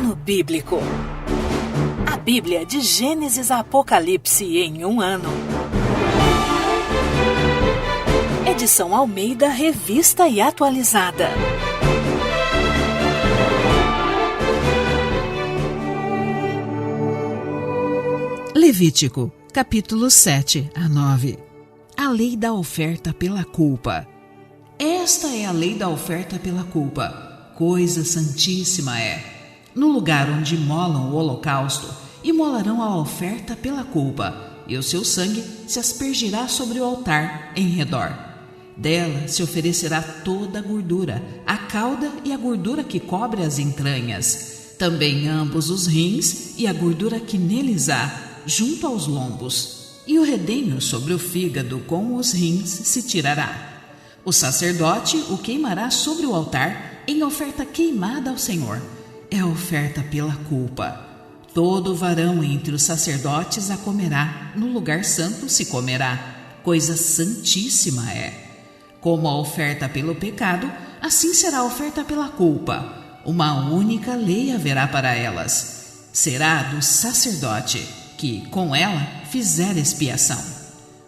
Ano Bíblico. A Bíblia de Gênesis a Apocalipse em um ano. Edição Almeida, revista e atualizada. Levítico, capítulos 7 a 9. A lei da oferta pela culpa. Esta é a lei da oferta pela culpa. Coisa santíssima é. No lugar onde imolam o holocausto, imolarão a oferta pela culpa, e o seu sangue se aspergirá sobre o altar em redor. Dela se oferecerá toda a gordura, a cauda e a gordura que cobre as entranhas, também ambos os rins e a gordura que neles há, junto aos lombos, e o redenho sobre o fígado com os rins se tirará. O sacerdote o queimará sobre o altar em oferta queimada ao Senhor. É a oferta pela culpa. Todo varão entre os sacerdotes a comerá, no lugar santo se comerá. Coisa santíssima é. Como a oferta pelo pecado, assim será a oferta pela culpa. Uma única lei haverá para elas. Será do sacerdote, que, com ela, fizer expiação.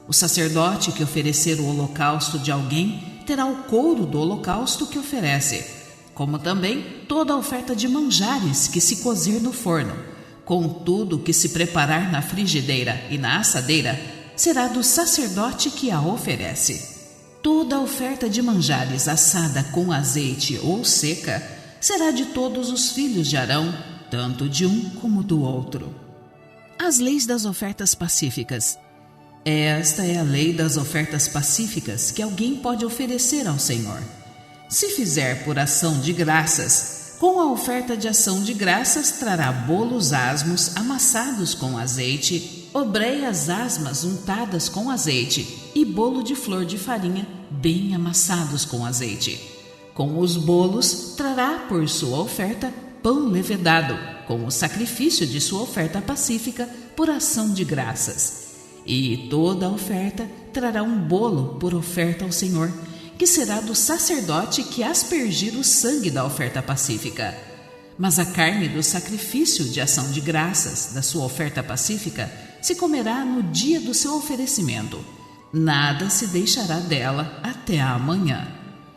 O sacerdote que oferecer o holocausto de alguém terá o couro do holocausto que oferece, como também toda a oferta de manjares que se cozer no forno, com tudo que se preparar na frigideira e na assadeira, será do sacerdote que a oferece. Toda a oferta de manjares assada com azeite ou seca será de todos os filhos de Arão, tanto de um como do outro. As leis das ofertas pacíficas. Esta é a lei das ofertas pacíficas que alguém pode oferecer ao Senhor. Se fizer por ação de graças, com a oferta de ação de graças trará bolos asmos amassados com azeite, obreias asmas untadas com azeite e bolo de flor de farinha bem amassados com azeite. Com os bolos trará por sua oferta pão levedado, com o sacrifício de sua oferta pacífica por ação de graças. E toda a oferta trará um bolo por oferta ao Senhor, que será do sacerdote que aspergir o sangue da oferta pacífica. Mas a carne do sacrifício de ação de graças da sua oferta pacífica se comerá no dia do seu oferecimento. Nada se deixará dela até a amanhã.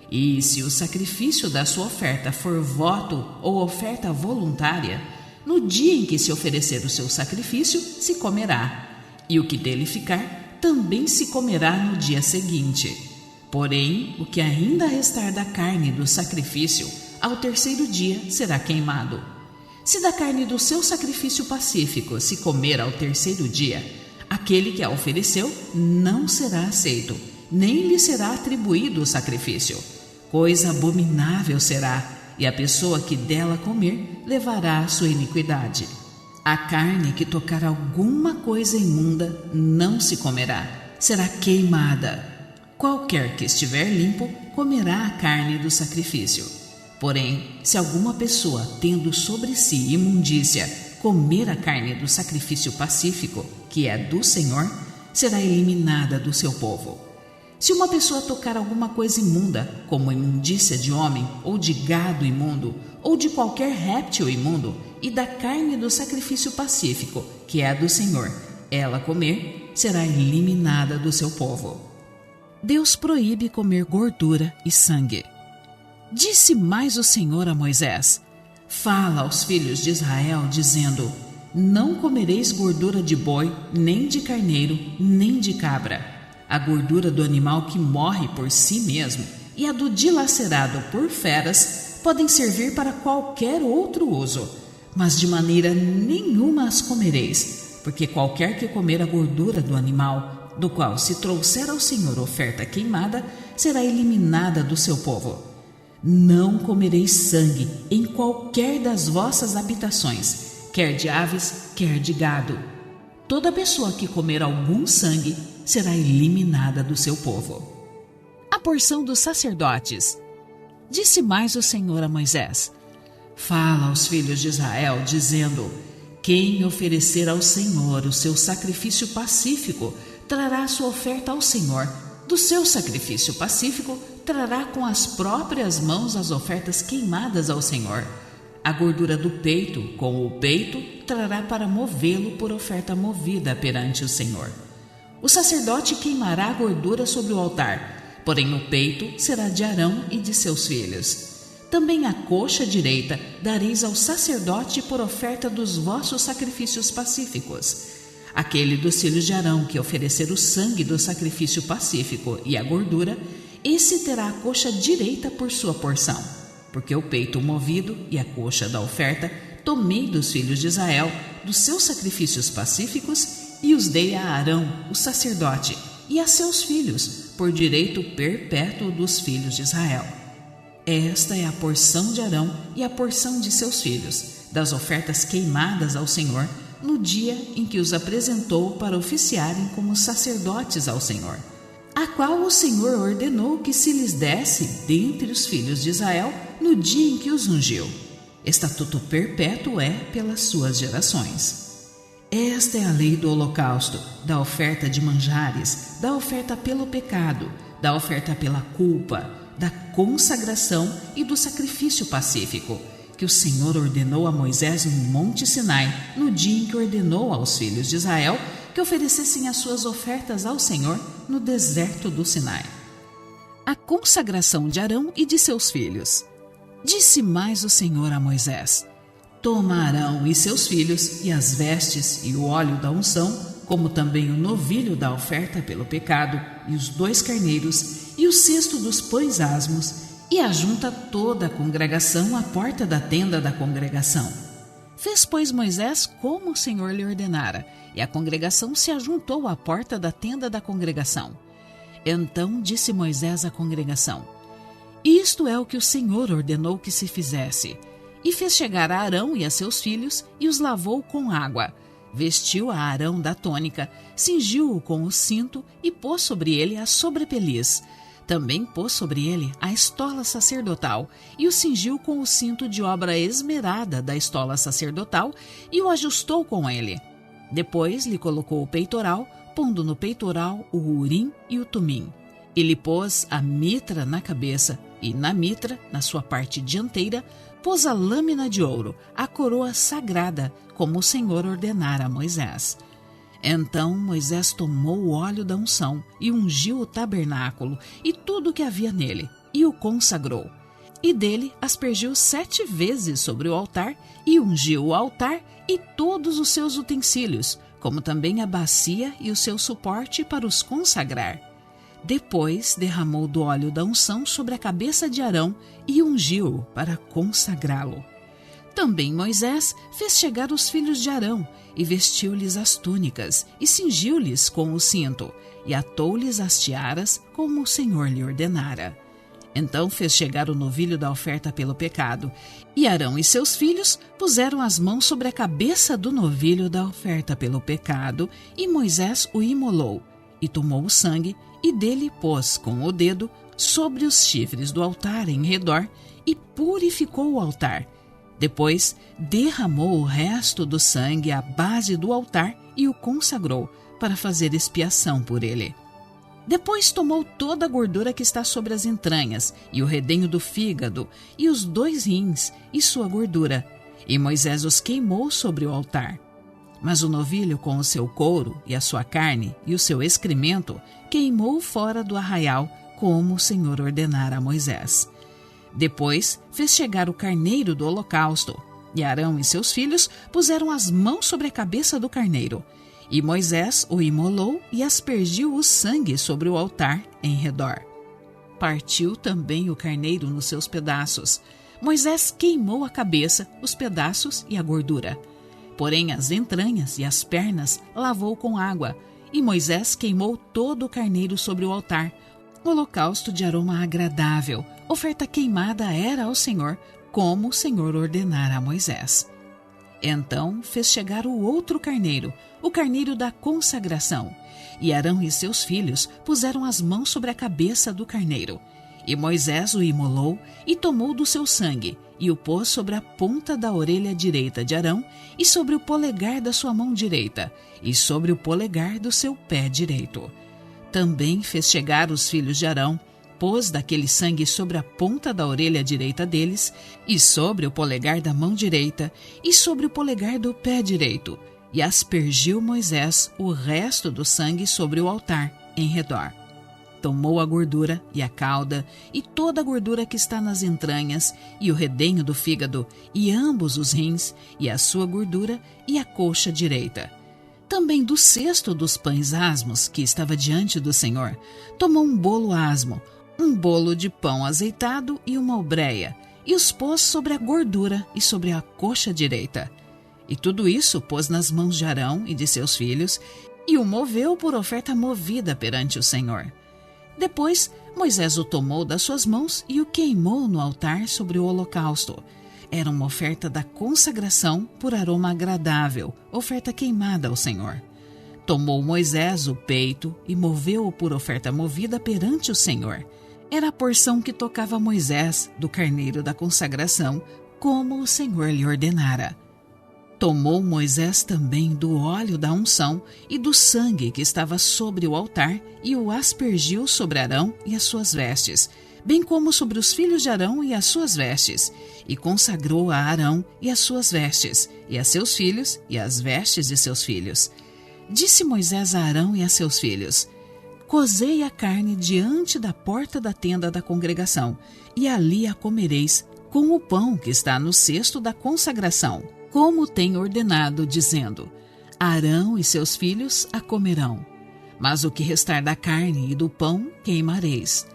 E se o sacrifício da sua oferta for voto ou oferta voluntária, no dia em que se oferecer o seu sacrifício, se comerá. E o que dele ficar, também se comerá no dia seguinte. Porém, o que ainda restar da carne do sacrifício, ao terceiro dia será queimado. Se da carne do seu sacrifício pacífico se comer ao terceiro dia, aquele que a ofereceu não será aceito, nem lhe será atribuído o sacrifício. Coisa abominável será, e a pessoa que dela comer levará a sua iniquidade. A carne que tocar alguma coisa imunda não se comerá, será queimada. Qualquer que estiver limpo comerá a carne do sacrifício. Porém, se alguma pessoa, tendo sobre si imundícia, comer a carne do sacrifício pacífico, que é do Senhor, será eliminada do seu povo. Se uma pessoa tocar alguma coisa imunda, como imundícia de homem, ou de gado imundo, ou de qualquer réptil imundo, e da carne do sacrifício pacífico, que é do Senhor, ela comer, será eliminada do seu povo. Deus proíbe comer gordura e sangue. Disse mais o Senhor a Moisés: Fala aos filhos de Israel, dizendo: Não comereis gordura de boi, nem de carneiro, nem de cabra. A gordura do animal que morre por si mesmo e a do dilacerado por feras podem servir para qualquer outro uso, mas de maneira nenhuma as comereis, porque qualquer que comer a gordura do animal, do qual se trouxer ao Senhor oferta queimada, será eliminada do seu povo. Não comereis sangue em qualquer das vossas habitações, quer de aves, quer de gado. Toda pessoa que comer algum sangue será eliminada do seu povo. A porção dos sacerdotes. Disse mais o Senhor a Moisés: Fala aos filhos de Israel, dizendo: Quem oferecer ao Senhor o seu sacrifício pacífico, trará sua oferta ao Senhor. Do seu sacrifício pacífico, trará com as próprias mãos as ofertas queimadas ao Senhor. A gordura do peito, com o peito, trará para movê-lo por oferta movida perante o Senhor. O sacerdote queimará a gordura sobre o altar, porém o peito será de Arão e de seus filhos. Também a coxa direita dareis ao sacerdote por oferta dos vossos sacrifícios pacíficos. Aquele dos filhos de Arão que oferecer o sangue do sacrifício pacífico e a gordura, esse terá a coxa direita por sua porção. Porque o peito movido e a coxa da oferta tomei dos filhos de Israel, dos seus sacrifícios pacíficos, e os dei a Arão, o sacerdote, e a seus filhos, por direito perpétuo dos filhos de Israel. Esta é a porção de Arão e a porção de seus filhos, das ofertas queimadas ao Senhor, no dia em que os apresentou para oficiarem como sacerdotes ao Senhor, a qual o Senhor ordenou que se lhes desse dentre os filhos de Israel no dia em que os ungiu. Estatuto perpétuo é pelas suas gerações. Esta é a lei do holocausto, da oferta de manjares, da oferta pelo pecado, da oferta pela culpa, da consagração e do sacrifício pacífico, que o Senhor ordenou a Moisés no Monte Sinai, no dia em que ordenou aos filhos de Israel que oferecessem as suas ofertas ao Senhor no deserto do Sinai. A consagração de Arão e de seus filhos. Disse mais o Senhor a Moisés: Toma Arão e seus filhos, e as vestes e o óleo da unção, como também o novilho da oferta pelo pecado, e os 2 carneiros, e o cesto dos pães asmos, e ajunta toda a congregação à porta da tenda da congregação. Fez, pois, Moisés como o Senhor lhe ordenara, e a congregação se ajuntou à porta da tenda da congregação. Então disse Moisés à congregação: Isto é o que o Senhor ordenou que se fizesse. E fez chegar a Arão e a seus filhos, e os lavou com água. Vestiu a Arão da túnica, cingiu-o com o cinto, e pôs sobre ele a sobrepeliz. Também pôs sobre ele a estola sacerdotal, e o cingiu com o cinto de obra esmerada da estola sacerdotal, e o ajustou com ele. Depois lhe colocou o peitoral, pondo no peitoral o urim e o tumim. E lhe pôs a mitra na cabeça, e na mitra, na sua parte dianteira, pôs a lâmina de ouro, a coroa sagrada, como o Senhor ordenara a Moisés. Então Moisés tomou o óleo da unção e ungiu o tabernáculo e tudo o que havia nele, e o consagrou. E dele aspergiu 7 vezes sobre o altar, e ungiu o altar e todos os seus utensílios, como também a bacia e o seu suporte para os consagrar. Depois derramou do óleo da unção sobre a cabeça de Arão e ungiu-o para consagrá-lo. Também Moisés fez chegar os filhos de Arão e vestiu-lhes as túnicas e cingiu-lhes com o cinto e atou-lhes as tiaras como o Senhor lhe ordenara. Então fez chegar o novilho da oferta pelo pecado, e Arão e seus filhos puseram as mãos sobre a cabeça do novilho da oferta pelo pecado, e Moisés o imolou, e tomou o sangue, e dele pôs com o dedo sobre os chifres do altar em redor, e purificou o altar. Depois derramou o resto do sangue à base do altar e o consagrou, para fazer expiação por ele. Depois tomou toda a gordura que está sobre as entranhas, e o redenho do fígado, e os 2 rins, e sua gordura, e Moisés os queimou sobre o altar. Mas o novilho com o seu couro, e a sua carne, e o seu excremento, queimou fora do arraial, como o Senhor ordenara a Moisés. Depois fez chegar o carneiro do holocausto, e Arão e seus filhos puseram as mãos sobre a cabeça do carneiro. E Moisés o imolou e aspergiu o sangue sobre o altar em redor. Partiu também o carneiro nos seus pedaços. Moisés queimou a cabeça, os pedaços e a gordura. Porém as entranhas e as pernas lavou com água, e Moisés queimou todo o carneiro sobre o altar. Holocausto de aroma agradável, oferta queimada era ao Senhor, como o Senhor ordenara a Moisés. Então fez chegar o outro carneiro, o carneiro da consagração. E Arão e seus filhos puseram as mãos sobre a cabeça do carneiro. E Moisés o imolou e tomou do seu sangue, e o pôs sobre a ponta da orelha direita de Arão, e sobre o polegar da sua mão direita, e sobre o polegar do seu pé direito. Também fez chegar os filhos de Arão, pôs daquele sangue sobre a ponta da orelha direita deles, e sobre o polegar da mão direita, e sobre o polegar do pé direito, e aspergiu Moisés o resto do sangue sobre o altar, em redor. Tomou a gordura e a cauda, e toda a gordura que está nas entranhas, e o redenho do fígado, e ambos os rins, e a sua gordura, e a coxa direita. Também do cesto dos pães asmos, que estava diante do Senhor, tomou um bolo asmo, um bolo de pão azeitado e uma obreia, e os pôs sobre a gordura e sobre a coxa direita. E tudo isso pôs nas mãos de Arão e de seus filhos, e o moveu por oferta movida perante o Senhor. Depois, Moisés o tomou das suas mãos e o queimou no altar sobre o holocausto. Era uma oferta da consagração por aroma agradável, oferta queimada ao Senhor. Tomou Moisés o peito e moveu-o por oferta movida perante o Senhor. Era a porção que tocava Moisés do carneiro da consagração, como o Senhor lhe ordenara. Tomou Moisés também do óleo da unção e do sangue que estava sobre o altar e o aspergiu sobre Arão e as suas vestes, bem como sobre os filhos de Arão e as suas vestes, e consagrou a Arão e as suas vestes, e a seus filhos e as vestes de seus filhos. Disse Moisés a Arão e a seus filhos: Cozei a carne diante da porta da tenda da congregação, e ali a comereis, com o pão que está no cesto da consagração, como tem ordenado, dizendo: Arão e seus filhos a comerão. Mas o que restar da carne e do pão queimareis.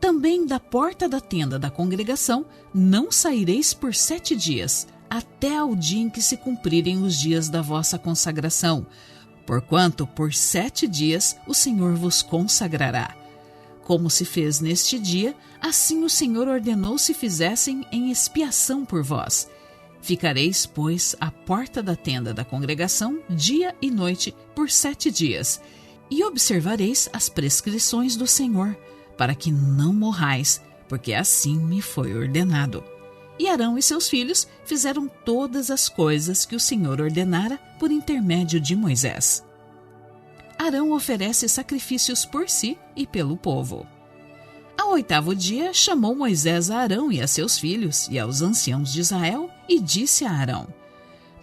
Também da porta da tenda da congregação não saireis por 7 dias, até ao dia em que se cumprirem os dias da vossa consagração, porquanto por 7 dias o Senhor vos consagrará. Como se fez neste dia, assim o Senhor ordenou se fizessem em expiação por vós. Ficareis, pois, à porta da tenda da congregação dia e noite por 7 dias, e observareis as prescrições do Senhor, para que não morrais, porque assim me foi ordenado. E Arão e seus filhos fizeram todas as coisas que o Senhor ordenara por intermédio de Moisés. Arão oferece sacrifícios por si e pelo povo. Ao 8º dia, chamou Moisés a Arão e a seus filhos e aos anciãos de Israel e disse a Arão: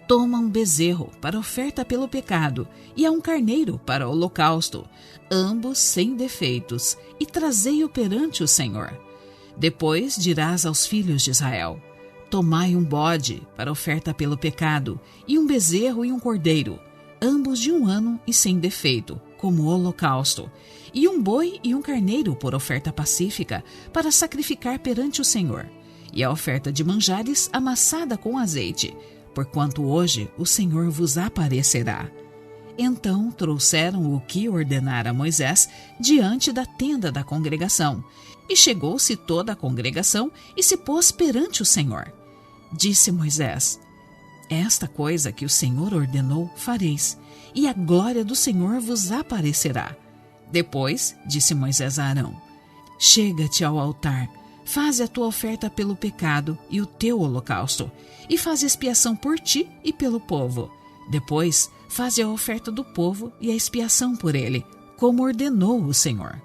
Toma um bezerro para oferta pelo pecado e a um carneiro para o holocausto, ambos sem defeitos, e trazei-o perante o Senhor. Depois dirás aos filhos de Israel: Tomai um bode para oferta pelo pecado, e um bezerro e um cordeiro, ambos de 1 ano e sem defeito, como holocausto, e um boi e um carneiro por oferta pacífica, para sacrificar perante o Senhor, e a oferta de manjares amassada com azeite, porquanto hoje o Senhor vos aparecerá. Então trouxeram o que ordenara Moisés diante da tenda da congregação, e chegou-se toda a congregação e se pôs perante o Senhor. Disse Moisés: Esta coisa que o Senhor ordenou fareis, e a glória do Senhor vos aparecerá. Depois disse Moisés a Arão: Chega-te ao altar, faze a tua oferta pelo pecado e o teu holocausto, e faze expiação por ti e pelo povo. Depois faze a oferta do povo e a expiação por ele, como ordenou o Senhor.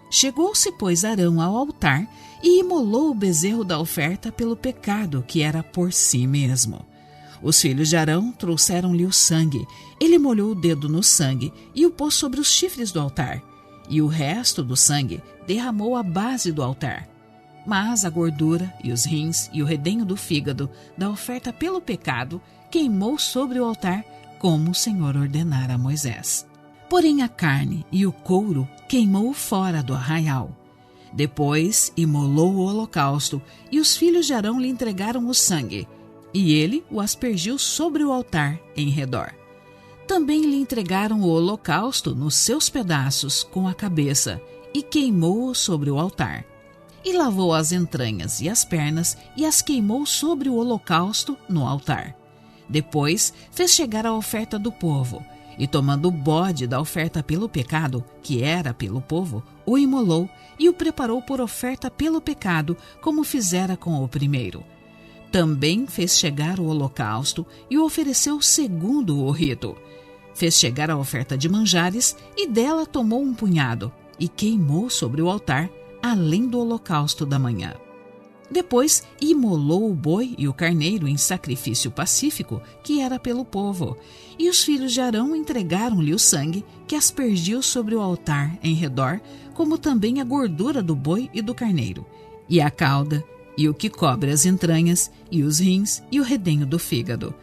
Chegou-se, pois, Arão ao altar e imolou o bezerro da oferta pelo pecado que era por si mesmo. Os filhos de Arão trouxeram-lhe o sangue. Ele molhou o dedo no sangue e o pôs sobre os chifres do altar. E o resto do sangue derramou à base do altar. Mas a gordura e os rins e o redenho do fígado da oferta pelo pecado queimou sobre o altar, como o Senhor ordenara a Moisés. Porém a carne e o couro queimou fora do arraial. Depois imolou o holocausto, e os filhos de Arão lhe entregaram o sangue, e ele o aspergiu sobre o altar em redor. Também lhe entregaram o holocausto nos seus pedaços com a cabeça, e queimou-o sobre o altar. E lavou as entranhas e as pernas, e as queimou sobre o holocausto no altar. Depois fez chegar a oferta do povo, e tomando o bode da oferta pelo pecado, que era pelo povo, o imolou e o preparou por oferta pelo pecado, como fizera com o primeiro. Também fez chegar o holocausto e o ofereceu segundo o rito. Fez chegar a oferta de manjares e dela tomou um punhado e queimou sobre o altar, além do holocausto da manhã. Depois imolou o boi e o carneiro em sacrifício pacífico, que era pelo povo. E os filhos de Arão entregaram-lhe o sangue, que aspergiu sobre o altar em redor, como também a gordura do boi e do carneiro, e a cauda, e o que cobre as entranhas, e os rins, e o redenho do fígado.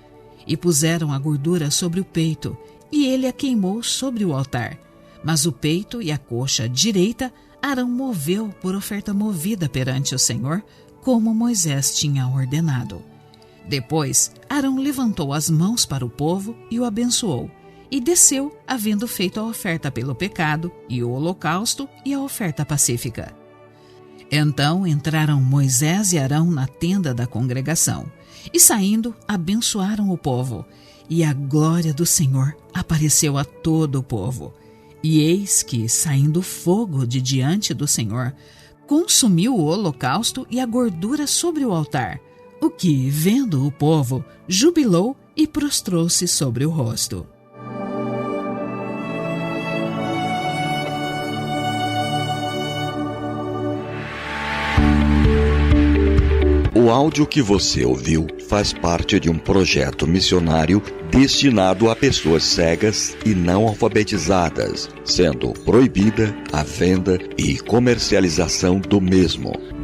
E puseram a gordura sobre o peito, e ele a queimou sobre o altar. Mas o peito e a coxa direita Arão moveu por oferta movida perante o Senhor, como Moisés tinha ordenado. Depois, Arão levantou as mãos para o povo e o abençoou, e desceu, havendo feito a oferta pelo pecado, e o holocausto e a oferta pacífica. Então entraram Moisés e Arão na tenda da congregação, e saindo, abençoaram o povo, e a glória do Senhor apareceu a todo o povo. E eis que, saindo fogo de diante do Senhor, consumiu o holocausto e a gordura sobre o altar, o que, vendo o povo, jubilou e prostrou-se sobre o rosto. O áudio que você ouviu faz parte de um projeto missionário destinado a pessoas cegas e não alfabetizadas, sendo proibida a venda e comercialização do mesmo.